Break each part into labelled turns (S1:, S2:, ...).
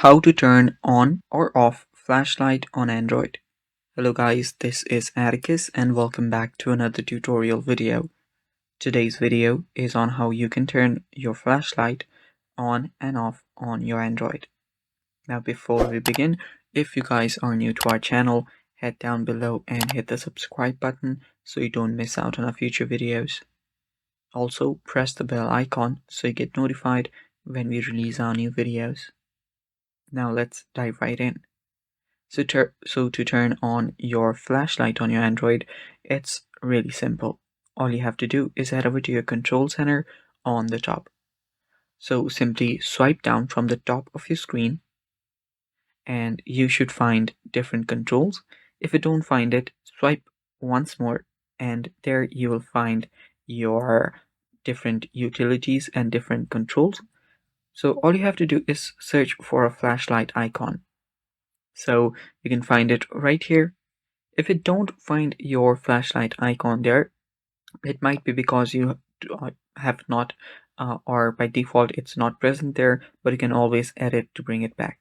S1: How to turn on or off flashlight on Android. Hello guys, this is Atticus and welcome back to another tutorial video. Today's video is on how you can turn your flashlight on and off on your Android. Now before we begin, if you guys are new to our channel, head down below and hit the subscribe button so you don't miss out on our future videos. Also press the bell icon so you get notified when we release our new videos. Now let's dive right in. So to turn on your flashlight on your Android, it's really simple. All you have to do is head over to your control center on the top. So simply swipe down from the top of your screen and you should find different controls. If you don't find it, swipe once more and there you will find your different utilities and different controls. So all you have to do is search for a flashlight icon. So you can find it right here. If you don't find your flashlight icon there, it might be because you have not or by default it's not present there, but you can always edit to bring it back.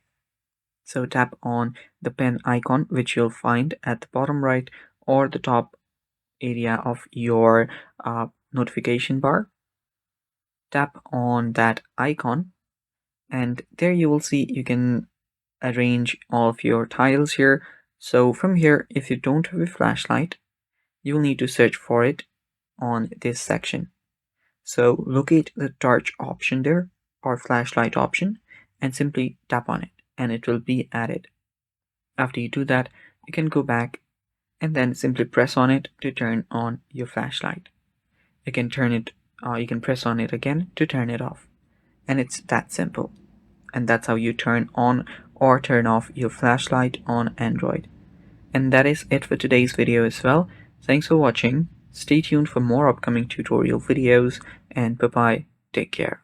S1: So tap on the pen icon, which you'll find at the bottom right or the top area of your notification bar. Tap on that icon and there you will see you can arrange all of your tiles here. So from here, if you don't have a flashlight, you will need to search for it on this section. So locate the torch option there or flashlight option and simply tap on it and it will be added. After you do that, you can go back and then simply press on it to turn on your flashlight. You can press on it again to turn it off. And it's that simple. And that's how you turn on or turn off your flashlight on Android. And that is it for today's video as well. Thanks for watching. Stay tuned for more upcoming tutorial videos and bye bye. Take care.